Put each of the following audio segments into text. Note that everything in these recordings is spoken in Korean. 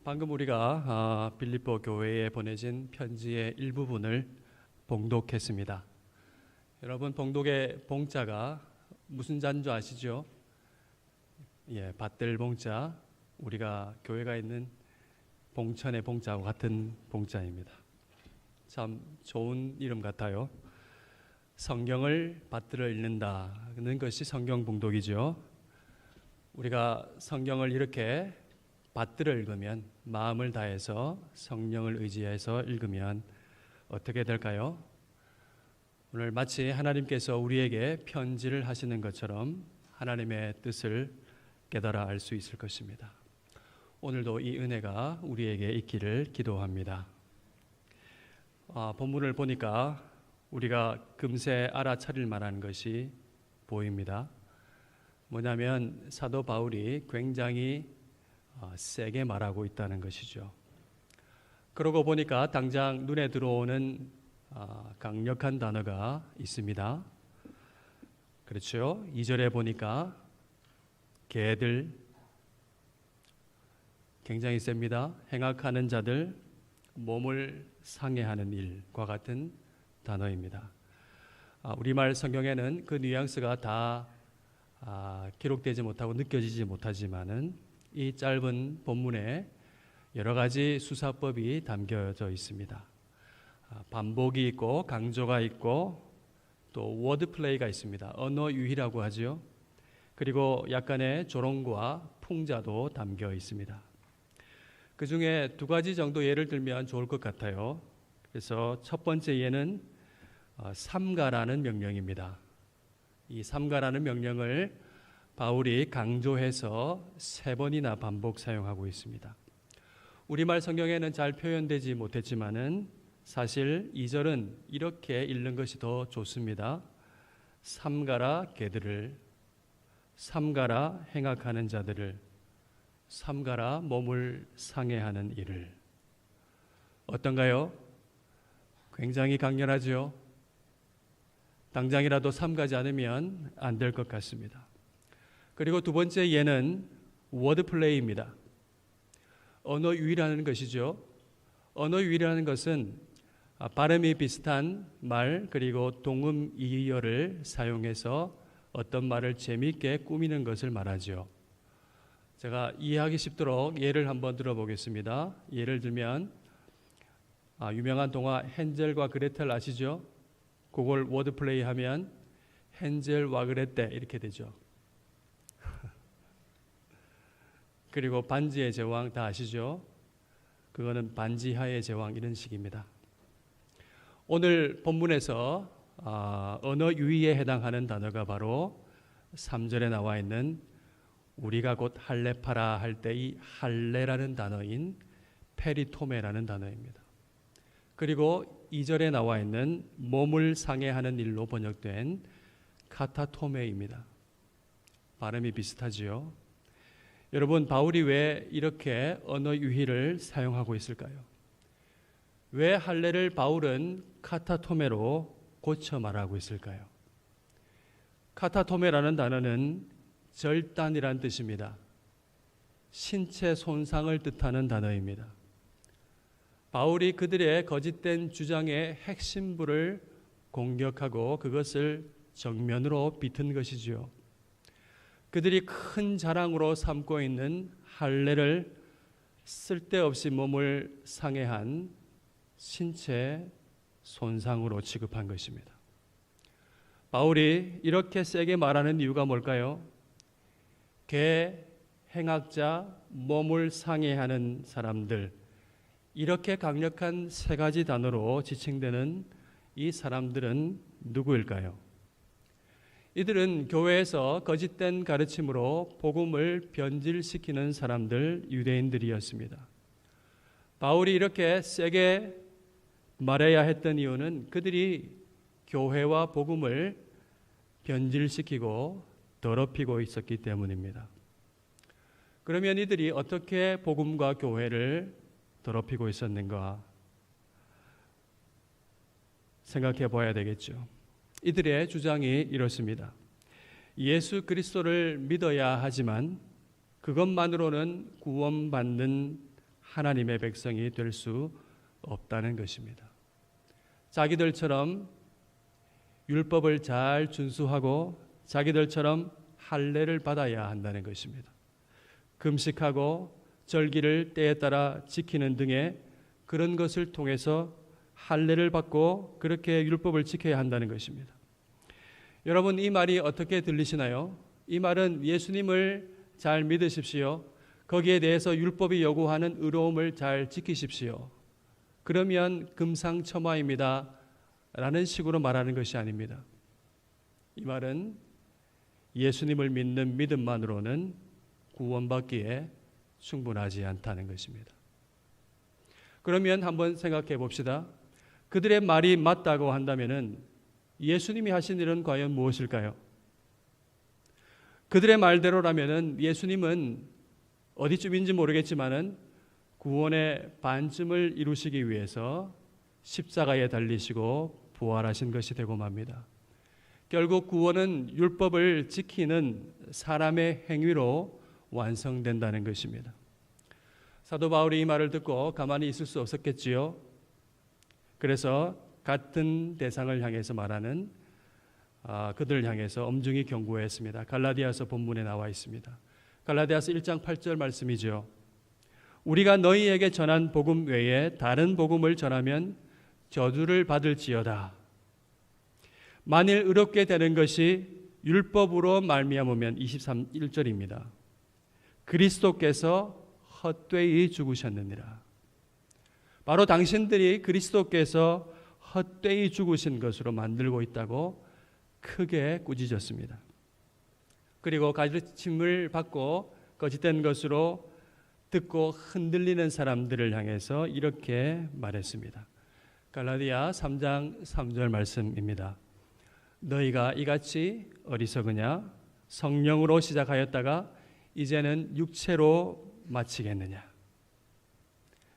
방금 우리가 빌립보 교회에 보내진 편지의 일부분을 봉독했습니다. 여러분, 봉독의 봉자가 무슨 자인 줄 아시죠? 받들 봉자, 우리가 교회가 있는 봉천의 봉자와 같은 봉자입니다. 참 좋은 이름 같아요. 성경을 받들어 읽는다는 것이 성경 봉독이죠. 우리가 성경을 이렇게 받들어 읽으면, 마음을 다해서 성령을 의지해서 읽으면 어떻게 될까요? 오늘 마치 하나님께서 우리에게 편지를 하시는 것처럼 하나님의 뜻을 깨달아 알 수 있을 것입니다. 오늘도 이 은혜가 우리에게 있기를 기도합니다. 본문을 보니까 우리가 금세 알아차릴 만한 것이 보입니다. 뭐냐면 사도 바울이 굉장히 세게 말하고 있다는 것이죠. 그러고 보니까 당장 눈에 들어오는 강력한 단어가 있습니다. 그렇죠? 2절에 보니까 개들, 굉장히 셉니다. 행악하는 자들, 몸을 상해하는 일과 같은 단어입니다. 우리말 성경에는 그 뉘앙스가 다 기록되지 못하고 느껴지지 못하지만은 이 짧은 본문에 여러 가지 수사법이 담겨져 있습니다. 반복이 있고 강조가 있고 또 워드 플레이가 있습니다. 언어 유희라고 하죠. 그리고 약간의 조롱과 풍자도 담겨 있습니다. 그 중에 두 가지 정도 예를 들면 좋을 것 같아요. 그래서 첫 번째 예는 삼가라는 명령입니다. 이 삼가라는 명령을 바울이 강조해서 3번이나 반복 사용하고 있습니다. 우리말 성경에는 잘 표현되지 못했지만은 사실 2절은 이렇게 읽는 것이 더 좋습니다. 삼가라 개들을, 삼가라 행악하는 자들을, 삼가라 몸을 상해하는 이를. 어떤가요? 굉장히 강렬하죠. 당장이라도 삼가지 않으면 안 될 것 같습니다. 그리고 두 번째 예는 워드 플레이입니다. 언어 유희라는 것이죠. 언어 유희라는 것은 발음이 비슷한 말, 그리고 동음 이어를 사용해서 어떤 말을 재미있게 꾸미는 것을 말하죠. 제가 이해하기 쉽도록 예를 한번 들어보겠습니다. 예를 들면 유명한 동화 헨젤과 그레텔 아시죠? 그걸 워드 플레이 하면 헨젤과 그레텔 이렇게 되죠. 그리고 반지의 제왕 다 아시죠? 그거는 반지하의 제왕 이런 식입니다. 오늘 본문에서 언어 유희에 해당하는 단어가 바로 3절에 나와 있는 우리가 곧 할례파라 할 때 이 할례라는 단어인 페리토메라는 단어입니다. 그리고 2절에 나와 있는 몸을 상해하는 일로 번역된 카타토메입니다. 발음이 비슷하지요. 여러분, 바울이 왜 이렇게 언어 유희를 사용하고 있을까요? 왜 할례를 바울은 카타토메로 고쳐 말하고 있을까요? 카타토메라는 단어는 절단이란 뜻입니다. 신체 손상을 뜻하는 단어입니다. 바울이 그들의 거짓된 주장의 핵심부를 공격하고 그것을 정면으로 비튼 것이지요. 그들이 큰 자랑으로 삼고 있는 할례를 쓸데없이 몸을 상해한 신체 손상으로 취급한 것입니다. 바울이 이렇게 세게 말하는 이유가 뭘까요? 개, 행악자, 몸을 상해하는 사람들, 이렇게 강력한 3가지 단어로 지칭되는 이 사람들은 누구일까요? 이들은 교회에서 거짓된 가르침으로 복음을 변질시키는 사람들, 유대인들이었습니다. 바울이 이렇게 세게 말해야 했던 이유는 그들이 교회와 복음을 변질시키고 더럽히고 있었기 때문입니다. 그러면 이들이 어떻게 복음과 교회를 더럽히고 있었는가 생각해 봐야 되겠죠. 이들의 주장이 이렇습니다. 예수 그리스도를 믿어야 하지만 그것만으로는 구원받는 하나님의 백성이 될 수 없다는 것입니다. 자기들처럼 율법을 잘 준수하고 자기들처럼 할례를 받아야 한다는 것입니다. 금식하고 절기를 때에 따라 지키는 등의 그런 것을 통해서 할례를 받고 그렇게 율법을 지켜야 한다는 것입니다. 여러분, 이 말이 어떻게 들리시나요? 이 말은 예수님을 잘 믿으십시오. 거기에 대해서 율법이 요구하는 의로움을 잘 지키십시오. 그러면 금상첨화입니다 라는 식으로 말하는 것이 아닙니다. 이 말은 예수님을 믿는 믿음만으로는 구원받기에 충분하지 않다는 것입니다. 그러면 한번 생각해 봅시다. 그들의 말이 맞다고 한다면 예수님이 하신 일은 과연 무엇일까요? 그들의 말대로라면 예수님은 어디쯤인지 모르겠지만은 구원의 반쯤을 이루시기 위해서 십자가에 달리시고 부활하신 것이 되고 맙니다. 결국 구원은 율법을 지키는 사람의 행위로 완성된다는 것입니다. 사도 바울이 이 말을 듣고 가만히 있을 수 없었겠지요. 그래서 같은 대상을 향해서 말하는 그들을 향해서 엄중히 경고했습니다. 갈라디아서 본문에 나와 있습니다. 갈라디아서 1장 8절 말씀이죠. 우리가 너희에게 전한 복음 외에 다른 복음을 전하면 저주를 받을지어다. 만일 의롭게 되는 것이 율법으로 말미암으면 23절입니다. 그리스도께서 헛되이 죽으셨느니라. 바로 당신들이 그리스도께서 헛되이 죽으신 것으로 만들고 있다고 크게 꾸짖었습니다. 그리고 가르침을 받고 거짓된 것으로 듣고 흔들리는 사람들을 향해서 이렇게 말했습니다. 갈라디아 3장 3절 말씀입니다. 너희가 이같이 어리석으냐? 성령으로 시작하였다가 이제는 육체로 마치겠느냐?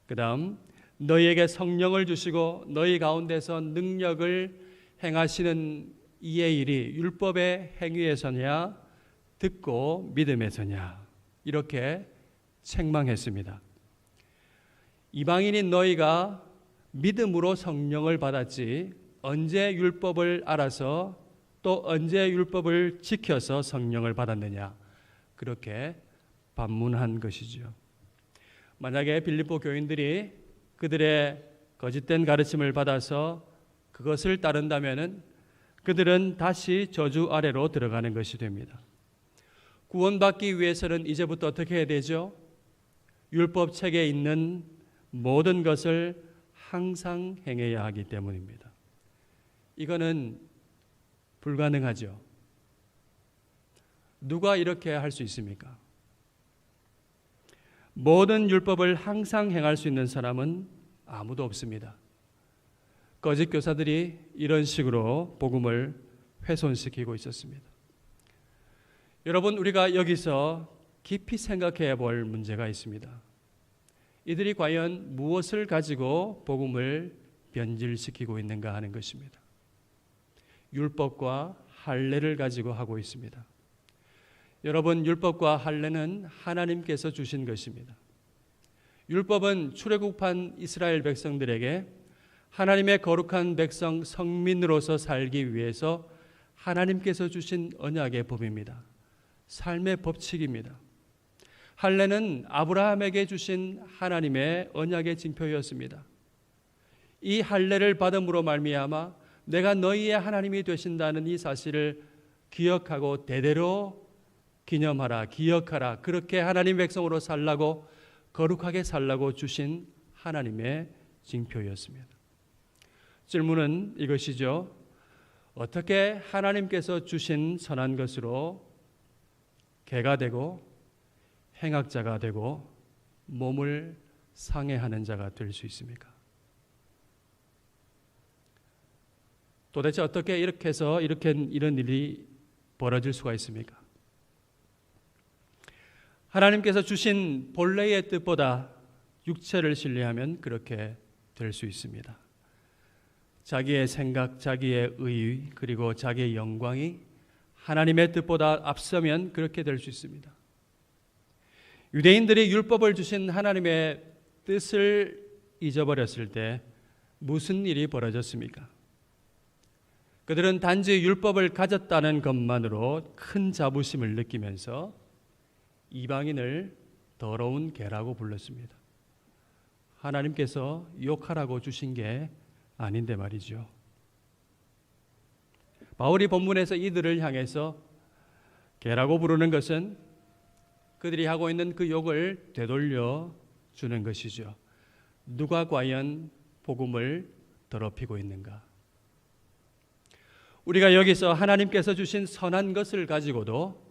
그 다음 너희에게 성령을 주시고 너희 가운데서 능력을 행하시는 이의 일이 율법의 행위에서냐 듣고 믿음에서냐 이렇게 책망했습니다. 이방인인 너희가 믿음으로 성령을 받았지 언제 율법을 알아서 또 언제 율법을 지켜서 성령을 받았느냐 그렇게 반문한 것이죠. 만약에 빌립보 교인들이 그들의 거짓된 가르침을 받아서 그것을 따른다면 그들은 다시 저주 아래로 들어가는 것이 됩니다. 구원받기 위해서는 이제부터 어떻게 해야 되죠? 율법책에 있는 모든 것을 항상 행해야 하기 때문입니다. 이거는 불가능하죠. 누가 이렇게 할 수 있습니까? 모든 율법을 항상 행할 수 있는 사람은 아무도 없습니다. 거짓 교사들이 이런 식으로 복음을 훼손시키고 있었습니다. 여러분, 우리가 여기서 깊이 생각해 볼 문제가 있습니다. 이들이 과연 무엇을 가지고 복음을 변질시키고 있는가 하는 것입니다. 율법과 할례를 가지고 하고 있습니다. 여러분, 율법과 할례는 하나님께서 주신 것입니다. 율법은 출애굽한 이스라엘 백성들에게 하나님의 거룩한 백성 성민으로서 살기 위해서 하나님께서 주신 언약의 법입니다. 삶의 법칙입니다. 할례는 아브라함에게 주신 하나님의 언약의 징표였습니다. 이 할례를 받음으로 말미암아 내가 너희의 하나님이 되신다는 이 사실을 기억하고 대대로 기념하라, 기억하라. 그렇게 하나님 백성으로 살라고 거룩하게 살라고 주신 하나님의 징표였습니다. 질문은 이것이죠. 어떻게 하나님께서 주신 선한 것으로 개가 되고 행악자가 되고 몸을 상해하는 자가 될 수 있습니까? 도대체 어떻게 이렇게 해서 이런 일이 벌어질 수가 있습니까? 하나님께서 주신 본래의 뜻보다 육체를 신뢰하면 그렇게 될 수 있습니다. 자기의 생각, 자기의 의의, 그리고 자기의 영광이 하나님의 뜻보다 앞서면 그렇게 될 수 있습니다. 유대인들이 율법을 주신 하나님의 뜻을 잊어버렸을 때 무슨 일이 벌어졌습니까? 그들은 단지 율법을 가졌다는 것만으로 큰 자부심을 느끼면서 이방인을 더러운 개라고 불렀습니다. 하나님께서 욕하라고 주신 게 아닌데 말이죠. 바울이 본문에서 이들을 향해서 개라고 부르는 것은 그들이 하고 있는 그 욕을 되돌려 주는 것이죠. 누가 과연 복음을 더럽히고 있는가? 우리가 여기서 하나님께서 주신 선한 것을 가지고도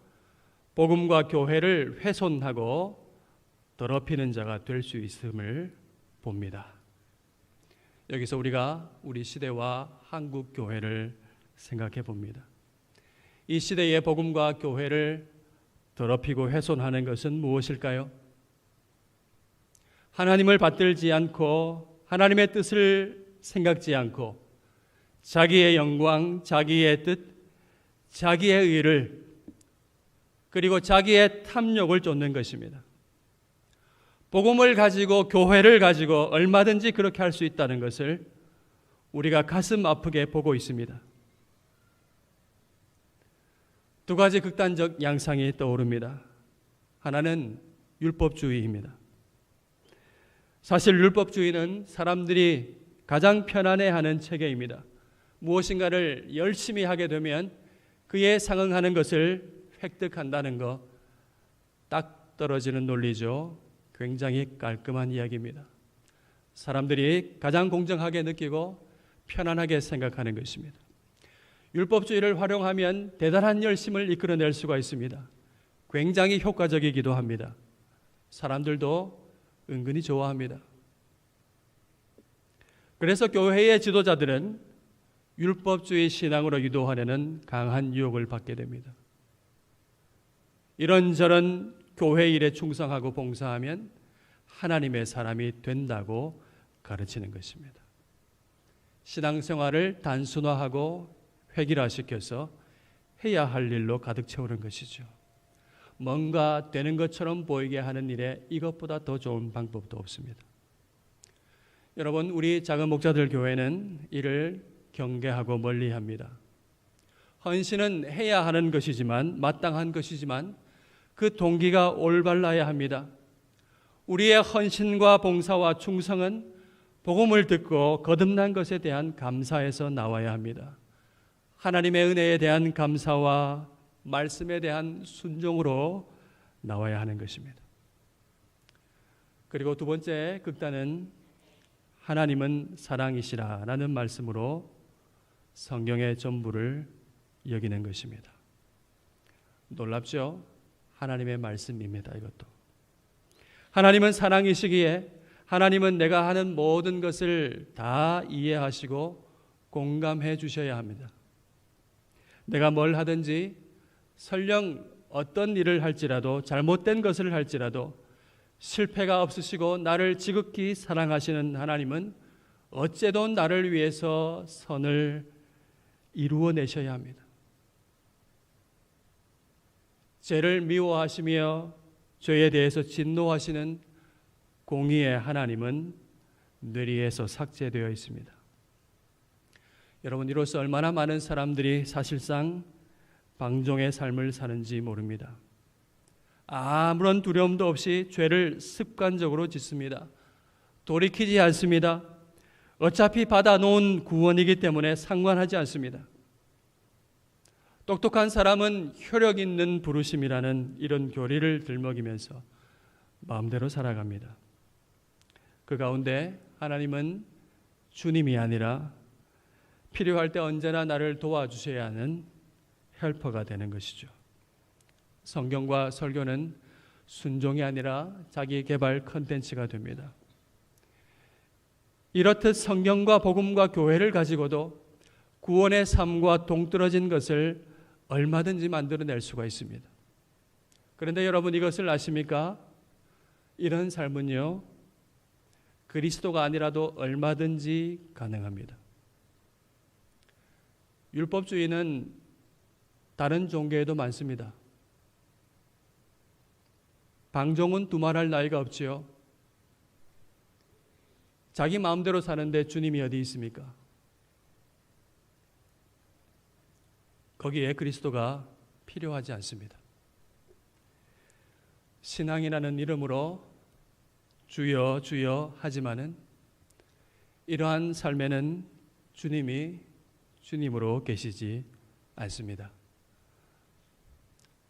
복음과 교회를 훼손하고 더럽히는 자가 될 수 있음을 봅니다. 여기서 우리가 우리 시대와 한국 교회를 생각해 봅니다. 이 시대의 복음과 교회를 더럽히고 훼손하는 것은 무엇일까요? 하나님을 받들지 않고 하나님의 뜻을 생각지 않고 자기의 영광, 자기의 뜻, 자기의 의를 그리고 자기의 탐욕을 쫓는 것입니다. 복음을 가지고 교회를 가지고 얼마든지 그렇게 할 수 있다는 것을 우리가 가슴 아프게 보고 있습니다. 두 가지 극단적 양상이 떠오릅니다. 하나는 율법주의입니다. 사실 율법주의는 사람들이 가장 편안해하는 체계입니다. 무엇인가를 열심히 하게 되면 그에 상응하는 것을 획득한다는 거 딱 떨어지는 논리죠. 굉장히 깔끔한 이야기입니다. 사람들이 가장 공정하게 느끼고 편안하게 생각하는 것입니다. 율법주의를 활용하면 대단한 열심을 이끌어낼 수가 있습니다. 굉장히 효과적이기도 합니다. 사람들도 은근히 좋아합니다. 그래서 교회의 지도자들은 율법주의 신앙으로 유도하려는 강한 유혹을 받게 됩니다. 이런저런 교회 일에 충성하고 봉사하면 하나님의 사람이 된다고 가르치는 것입니다. 신앙생활을 단순화하고 획일화시켜서 해야 할 일로 가득 채우는 것이죠. 뭔가 되는 것처럼 보이게 하는 일에 이것보다 더 좋은 방법도 없습니다. 여러분, 우리 작은 목자들 교회는 이를 경계하고 멀리합니다. 헌신은 해야 하는 것이지만 마땅한 것이지만 그 동기가 올바라야 합니다. 우리의 헌신과 봉사와 충성은 복음을 듣고 거듭난 것에 대한 감사에서 나와야 합니다. 하나님의 은혜에 대한 감사와 말씀에 대한 순종으로 나와야 하는 것입니다. 그리고 두 번째 극단은 하나님은 사랑이시라라는 말씀으로 성경의 전부를 여기는 것입니다. 놀랍죠? 하나님의 말씀입니다. 이것도. 하나님은 사랑이시기에 하나님은 내가 하는 모든 것을 다 이해하시고 공감해 주셔야 합니다. 내가 뭘 하든지 설령 어떤 일을 할지라도 잘못된 것을 할지라도 실패가 없으시고 나를 지극히 사랑하시는 하나님은 어째도 나를 위해서 선을 이루어내셔야 합니다. 죄를 미워하시며 죄에 대해서 진노하시는 공의의 하나님은 뇌리에서 삭제되어 있습니다. 여러분, 이로써 얼마나 많은 사람들이 사실상 방종의 삶을 사는지 모릅니다. 아무런 두려움도 없이 죄를 습관적으로 짓습니다. 돌이키지 않습니다. 어차피 받아놓은 구원이기 때문에 상관하지 않습니다. 똑똑한 사람은 효력 있는 부르심이라는 이런 교리를 들먹이면서 마음대로 살아갑니다. 그 가운데 하나님은 주님이 아니라 필요할 때 언제나 나를 도와주셔야 하는 헬퍼가 되는 것이죠. 성경과 설교는 순종이 아니라 자기 개발 컨텐츠가 됩니다. 이렇듯 성경과 복음과 교회를 가지고도 구원의 삶과 동떨어진 것을 얼마든지 만들어낼 수가 있습니다. 그런데 여러분, 이것을 아십니까? 이런 삶은요, 그리스도가 아니라도 얼마든지 가능합니다. 율법주의는 다른 종교에도 많습니다. 방종은 두말할 나위가 없지요. 자기 마음대로 사는데 주님이 어디 있습니까? 거기에 그리스도가 필요하지 않습니다. 신앙이라는 이름으로 주여 주여 하지만은 이러한 삶에는 주님이 주님으로 계시지 않습니다.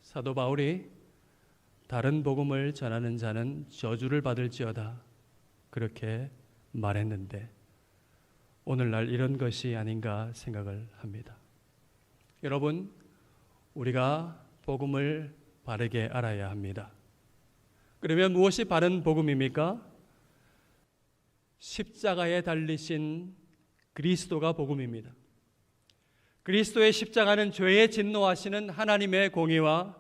사도 바울이 다른 복음을 전하는 자는 저주를 받을지어다 그렇게 말했는데 오늘날 이런 것이 아닌가 생각을 합니다. 여러분, 우리가 복음을 바르게 알아야 합니다. 그러면 무엇이 바른 복음입니까? 십자가에 달리신 그리스도가 복음입니다. 그리스도의 십자가는 죄에 진노하시는 하나님의 공의와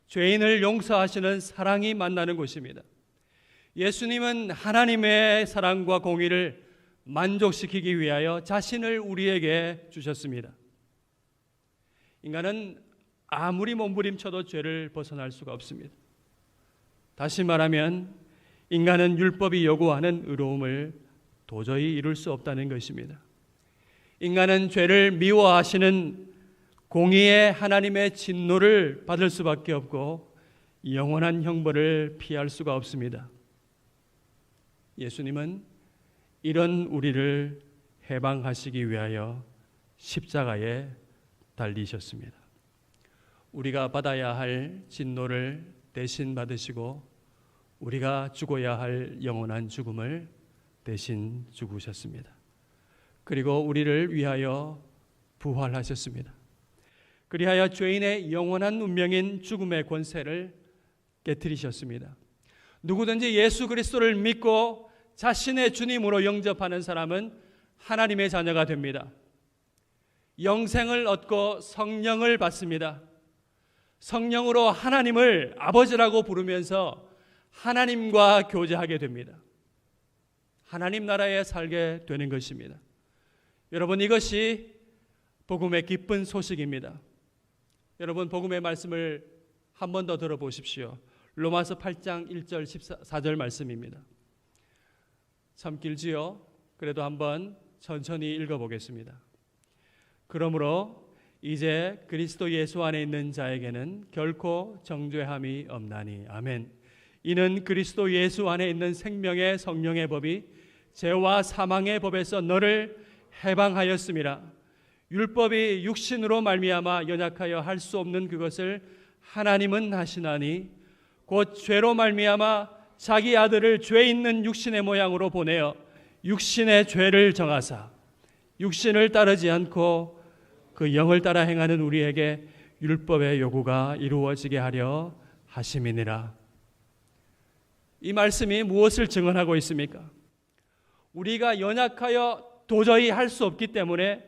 죄인을 용서하시는 사랑이 만나는 곳입니다. 예수님은 하나님의 사랑과 공의를 만족시키기 위하여 자신을 우리에게 주셨습니다. 인간은 아무리 몸부림쳐도 죄를 벗어날 수가 없습니다. 다시 말하면 인간은 율법이 요구하는 의로움을 도저히 이룰 수 없다는 것입니다. 인간은 죄를 미워하시는 공의의 하나님의 진노를 받을 수밖에 없고 영원한 형벌을 피할 수가 없습니다. 예수님은 이런 우리를 해방하시기 위하여 십자가에 달리셨습니다. 우리가 받아야 할 진노를 대신 받으시고 우리가 죽어야 할 영원한 죽음을 대신 죽으셨습니다. 그리고 우리를 위하여 부활하셨습니다. 그리하여 죄인의 영원한 운명인 죽음의 권세를 깨뜨리셨습니다. 누구든지 예수 그리스도를 믿고 자신의 주님으로 영접하는 사람은 하나님의 자녀가 됩니다. 영생을 얻고 성령을 받습니다. 성령으로 하나님을 아버지라고 부르면서 하나님과 교제하게 됩니다. 하나님 나라에 살게 되는 것입니다. 여러분, 이것이 복음의 기쁜 소식입니다. 여러분, 복음의 말씀을 한 번 더 들어보십시오. 로마서 8장 1절 14절 말씀입니다. 참 길지요? 그래도 한번 천천히 읽어보겠습니다. 그러므로 이제 그리스도 예수 안에 있는 자에게는 결코 정죄함이 없나니. 아멘. 이는 그리스도 예수 안에 있는 생명의 성령의 법이 죄와 사망의 법에서 너를 해방하였음이라. 율법이 육신으로 말미암아 연약하여 할 수 없는 그것을 하나님은 하시나니 곧 죄로 말미암아 자기 아들을 죄 있는 육신의 모양으로 보내어 육신의 죄를 정하사 육신을 따르지 않고 그 영을 따라 행하는 우리에게 율법의 요구가 이루어지게 하려 하심이니라. 이 말씀이 무엇을 증언하고 있습니까? 우리가 연약하여 도저히 할 수 없기 때문에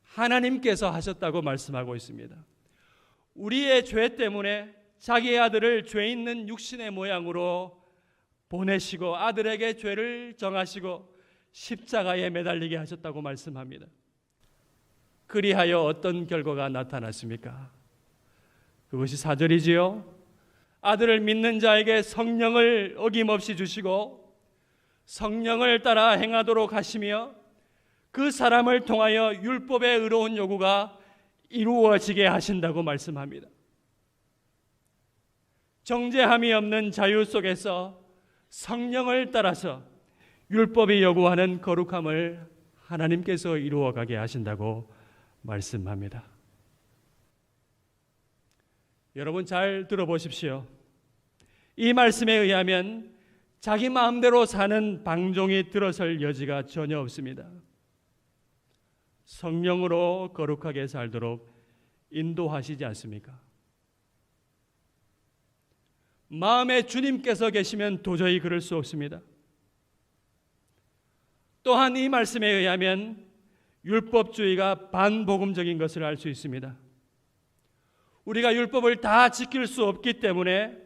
하나님께서 하셨다고 말씀하고 있습니다. 우리의 죄 때문에 자기의 아들을 죄 있는 육신의 모양으로 보내시고 아들에게 죄를 정하시고 십자가에 매달리게 하셨다고 말씀합니다. 그리하여 어떤 결과가 나타났습니까? 그것이 4절이지요. 아들을 믿는 자에게 성령을 어김없이 주시고 성령을 따라 행하도록 하시며 그 사람을 통하여 율법의 의로운 요구가 이루어지게 하신다고 말씀합니다. 정죄함이 없는 자유 속에서 성령을 따라서 율법이 요구하는 거룩함을 하나님께서 이루어가게 하신다고 말씀합니다. 여러분 잘 들어보십시오. 이 말씀에 의하면 자기 마음대로 사는 방종이 들어설 여지가 전혀 없습니다. 성령으로 거룩하게 살도록 인도하시지 않습니까? 마음에 주님께서 계시면 도저히 그럴 수 없습니다. 또한 이 말씀에 의하면 율법주의가 반복음적인 것을 알 수 있습니다. 우리가 율법을 다 지킬 수 없기 때문에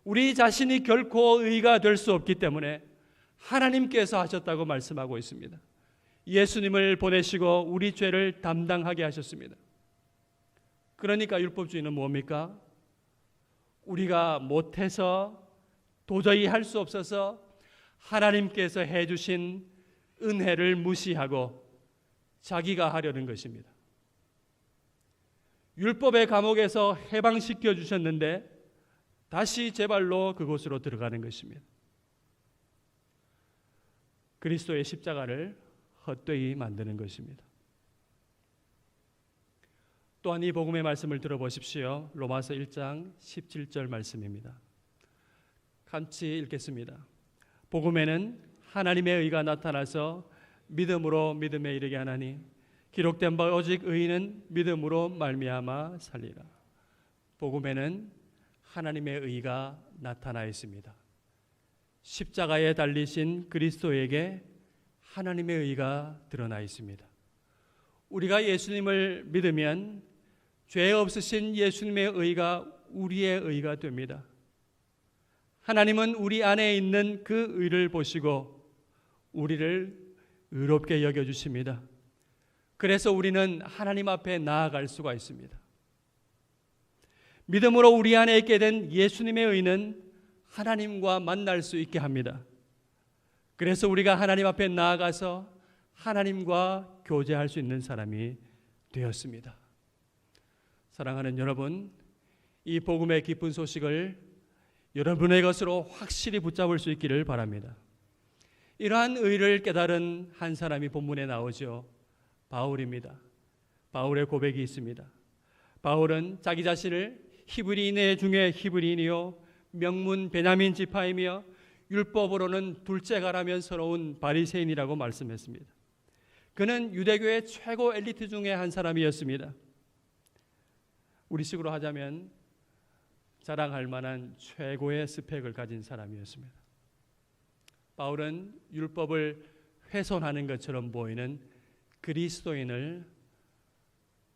우리 자신이 결코 의가 될 수 없기 때문에 하나님께서 하셨다고 말씀하고 있습니다. 예수님을 보내시고 우리 죄를 담당하게 하셨습니다. 그러니까 율법주의는 뭡니까? 우리가 못해서 도저히 할 수 없어서 하나님께서 해주신 은혜를 무시하고 자기가 하려는 것입니다. 율법의 감옥에서 해방시켜 주셨는데 다시 제 발로 그곳으로 들어가는 것입니다. 그리스도의 십자가를 헛되이 만드는 것입니다. 또한 이 복음의 말씀을 들어보십시오. 로마서 1장 17절 말씀입니다. 같이 읽겠습니다. 복음에는 하나님의 의가 나타나서 믿음으로 믿음에 이르게 하나니 기록된 바 오직 의인은 믿음으로 말미암아 살리라. 복음에는 하나님의 의가 나타나 있습니다. 십자가에 달리신 그리스도에게 하나님의 의가 드러나 있습니다. 우리가 예수님을 믿으면 죄 없으신 예수님의 의가 우리의 의가 됩니다. 하나님은 우리 안에 있는 그 의를 보시고 우리를 의롭게 여겨주십니다. 그래서 우리는 하나님 앞에 나아갈 수가 있습니다. 믿음으로 우리 안에 있게 된 예수님의 의는 하나님과 만날 수 있게 합니다. 그래서 우리가 하나님 앞에 나아가서 하나님과 교제할 수 있는 사람이 되었습니다. 사랑하는 여러분, 이 복음의 기쁜 소식을 여러분의 것으로 확실히 붙잡을 수 있기를 바랍니다. 이러한 의를 깨달은 한 사람이 본문에 나오죠. 바울입니다. 바울의 고백이 있습니다. 바울은 자기 자신을 히브리인의 중에 히브리인이요 명문 베냐민 지파이며 율법으로는 둘째가라면서러운 바리새인이라고 말씀했습니다. 그는 유대교의 최고 엘리트 중에 한 사람이었습니다. 우리식으로 하자면 자랑할 만한 최고의 스펙을 가진 사람이었습니다. 바울은 율법을 훼손하는 것처럼 보이는 그리스도인을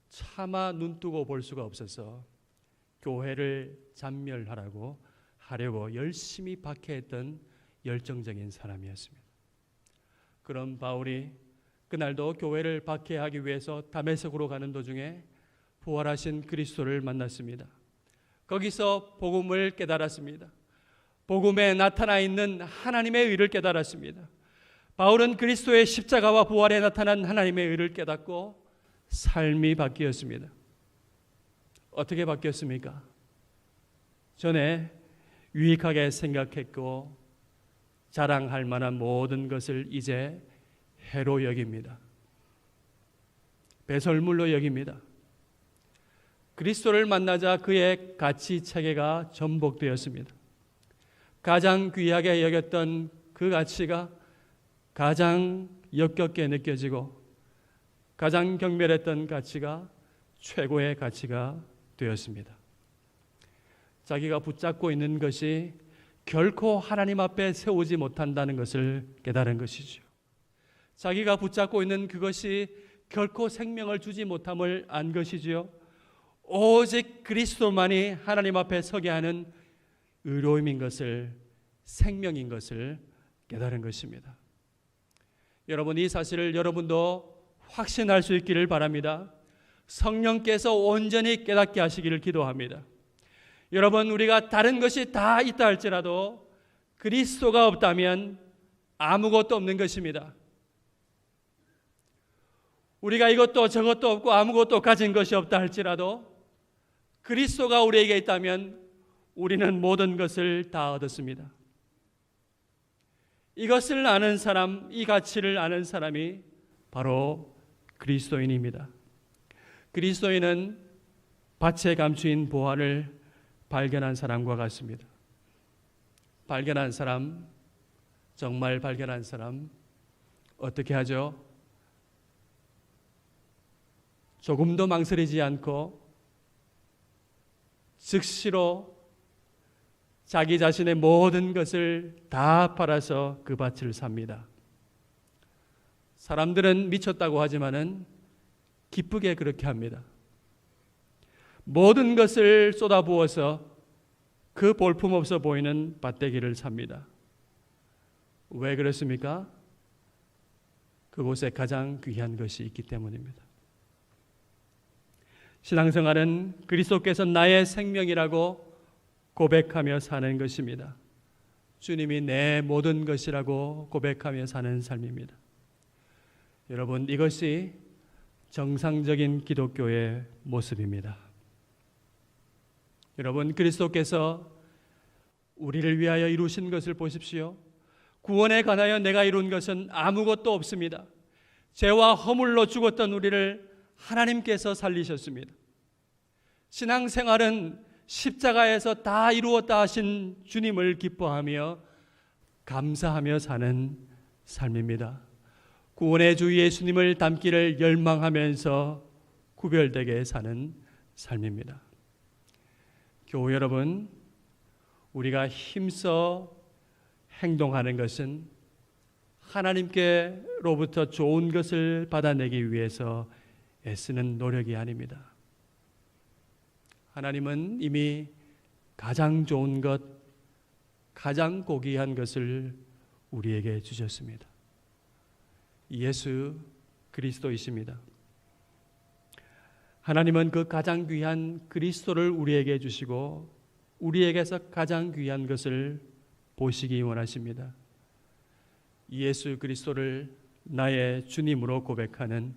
차마 눈뜨고 볼 수가 없어서 교회를 하려고 열심히 박해했던 열정적인 사람이었습니다. 그런 바울이 그날도 교회를 박해하기 위해서 다메섹으로 가는 도중에 부활하신 그리스도를 만났습니다. 거기서 복음을 깨달았습니다. 복음에 나타나 있는 하나님의 의를 깨달았습니다. 바울은 그리스도의 십자가와 부활에 나타난 하나님의 의를 깨닫고 삶이 바뀌었습니다. 어떻게 바뀌었습니까? 전에 유익하게 생각했고 자랑할 만한 모든 것을 이제 해로 여깁니다. 배설물로 여깁니다. 그리스도를 만나자 그의 가치 체계가 전복되었습니다. 가장 귀하게 여겼던 그 가치가 가장 역겹게 느껴지고 가장 경멸했던 가치가 최고의 가치가 되었습니다. 자기가 붙잡고 있는 것이 결코 하나님 앞에 세우지 못한다는 것을 깨달은 것이죠. 자기가 붙잡고 있는 그것이 결코 생명을 주지 못함을 안 것이지요. 오직 그리스도만이 하나님 앞에 서게 하는 의로움인 것을, 생명인 것을 깨달은 것입니다. 여러분, 이 사실을 여러분도 확신할 수 있기를 바랍니다. 성령께서 온전히 깨닫게 하시기를 기도합니다. 여러분, 우리가 다른 것이 다 있다 할지라도 그리스도가 없다면 아무것도 없는 것입니다. 우리가 이것도 저것도 없고 아무것도 가진 것이 없다 할지라도 그리스도가 우리에게 있다면 우리는 모든 것을 다 얻었습니다. 이것을 아는 사람, 이 가치를 아는 사람이 바로 그리스도인입니다. 그리스도인은 밭에 감추인 보화를 발견한 사람과 같습니다. 발견한 사람, 정말 발견한 사람, 어떻게 하죠? 조금도 망설이지 않고 즉시로 자기 자신의 모든 것을 다 팔아서 그 밭을 삽니다. 사람들은 미쳤다고 하지만은 기쁘게 그렇게 합니다. 모든 것을 쏟아부어서 그 볼품없어 보이는 밭대기를 삽니다. 왜 그렇습니까? 그곳에 가장 귀한 것이 있기 때문입니다. 신앙생활은 그리스도께서 나의 생명이라고 고백하며 사는 것입니다. 주님이 내 모든 것이라고 고백하며 사는 삶입니다. 여러분, 이것이 정상적인 기독교의 모습입니다. 여러분, 그리스도께서 우리를 위하여 이루신 것을 보십시오. 구원에 관하여 내가 이룬 것은 아무것도 없습니다. 죄와 허물로 죽었던 우리를 하나님께서 살리셨습니다. 신앙생활은 십자가에서 다 이루었다 하신 주님을 기뻐하며 감사하며 사는 삶입니다. 구원의 주 예수님을 닮기를 열망하면서 구별되게 사는 삶입니다. 교우 여러분, 우리가 힘써 행동하는 것은 하나님께로부터 좋은 것을 받아내기 위해서 애쓰는 노력이 아닙니다. 하나님은 이미 가장 좋은 것, 가장 고귀한 것을 우리에게 주셨습니다. 예수 그리스도이십니다. 하나님은 그 가장 귀한 그리스도를 우리에게 주시고 우리에게서 가장 귀한 것을 보시기 원하십니다. 예수 그리스도를 나의 주님으로 고백하는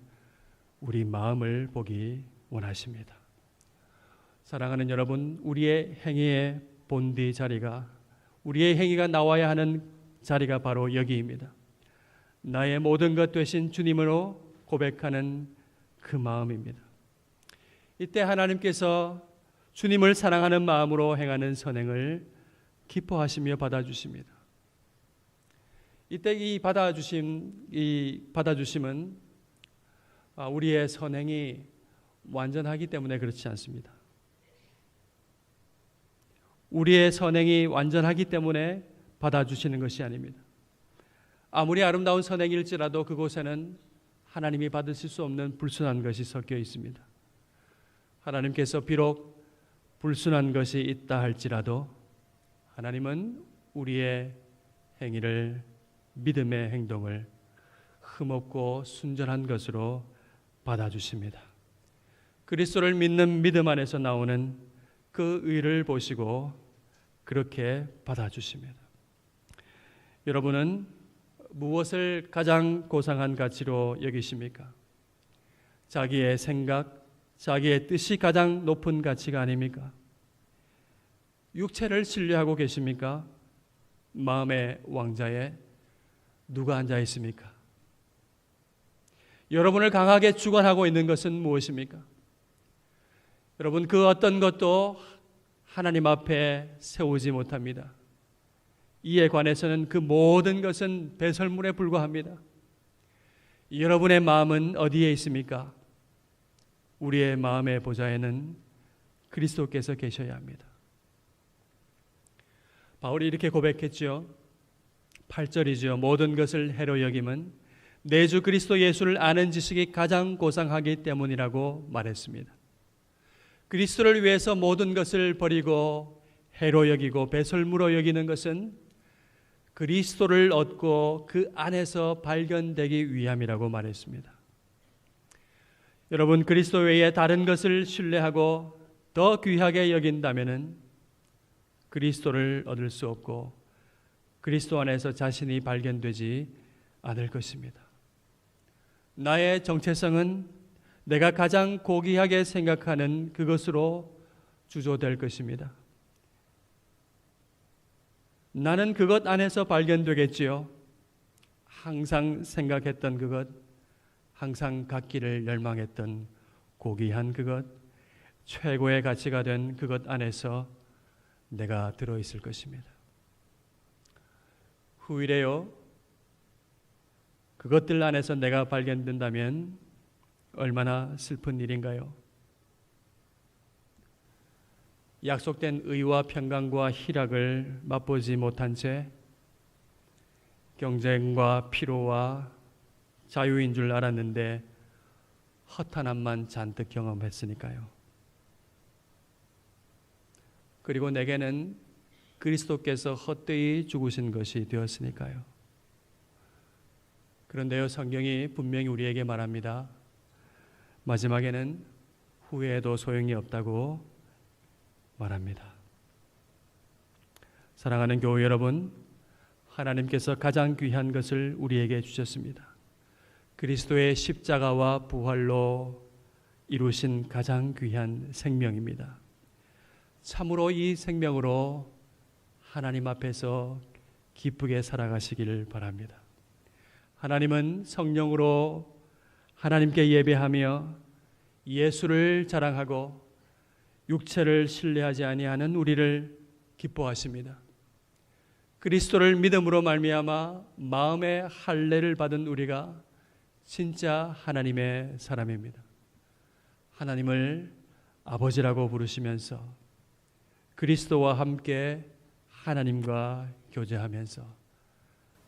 우리 마음을 보기 원하십니다. 사랑하는 여러분, 우리의 행위의 본디 자리가, 우리의 행위가 나와야 하는 자리가 바로 여기입니다. 나의 모든 것 되신 주님으로 고백하는 그 마음입니다. 이때 하나님께서 주님을 사랑하는 마음으로 행하는 선행을 기뻐하시며 받아주십니다. 이때 이 받아주심은 우리의 선행이 완전하기 때문에 그렇지 않습니다. 우리의 선행이 완전하기 때문에 받아주시는 것이 아닙니다. 아무리 아름다운 선행일지라도 그곳에는 하나님이 받으실 수 없는 불순한 것이 섞여 있습니다. 하나님께서 비록 불순한 것이 있다 할지라도 하나님은 우리의 행위를, 믿음의 행동을 흠없고 순전한 것으로 받아주십니다. 그리스도를 믿는 믿음 안에서 나오는 그 의를 보시고 그렇게 받아주십니다. 여러분은 무엇을 가장 고상한 가치로 여기십니까? 자기의 생각, 자기의 뜻이 가장 높은 가치가 아닙니까? 육체를 신뢰하고 계십니까? 마음의 왕자에 누가 앉아 있습니까? 여러분을 강하게 주관하고 있는 것은 무엇입니까? 여러분, 그 어떤 것도 하나님 앞에 세우지 못합니다. 이에 관해서는 그 모든 것은 배설물에 불과합니다. 여러분의 마음은 어디에 있습니까? 우리의 마음의 보좌에는 그리스도께서 계셔야 합니다. 바울이 이렇게 고백했죠. 8절이죠. 모든 것을 해로 여김은 내 주 그리스도 예수를 아는 지식이 가장 고상하기 때문이라고 말했습니다. 그리스도를 위해서 모든 것을 버리고 해로 여기고 배설물로 여기는 것은 그리스도를 얻고 그 안에서 발견되기 위함이라고 말했습니다. 여러분, 그리스도 외에 다른 것을 신뢰하고 더 귀하게 여긴다면은 그리스도를 얻을 수 없고 그리스도 안에서 자신이 발견되지 않을 것입니다. 나의 정체성은 내가 가장 고귀하게 생각하는 그것으로 주조될 것입니다. 나는 그것 안에서 발견되겠지요. 항상 생각했던 그것, 항상 갖기를 열망했던 고귀한 그것, 최고의 가치가 된 그것 안에서 내가 들어있을 것입니다. 후일에요, 그것들 안에서 내가 발견된다면 얼마나 슬픈 일인가요? 약속된 의와 평강과 희락을 맛보지 못한 채 경쟁과 피로와 자유인 줄 알았는데 허탄함만 잔뜩 경험했으니까요. 그리고 내게는 그리스도께서 헛되이 죽으신 것이 되었으니까요. 그런데요, 성경이 분명히 우리에게 말합니다. 마지막에는 후회해도 소용이 없다고 말합니다. 사랑하는 교우 여러분, 하나님께서 가장 귀한 것을 우리에게 주셨습니다. 그리스도의 십자가와 부활로 이루신 가장 귀한 생명입니다. 참으로 이 생명으로 하나님 앞에서 기쁘게 살아가시기를 바랍니다. 하나님은 성령으로 하나님께 예배하며 예수를 자랑하고 육체를 신뢰하지 아니하는 우리를 기뻐하십니다. 그리스도를 믿음으로 말미암아 마음의 할례를 받은 우리가 진짜 하나님의 사람입니다. 하나님을 아버지라고 부르시면서 그리스도와 함께 하나님과 교제하면서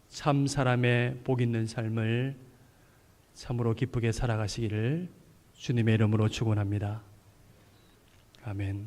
참 사람의 복 있는 삶을 참으로 기쁘게 살아가시기를 주님의 이름으로 축원합니다. 아멘.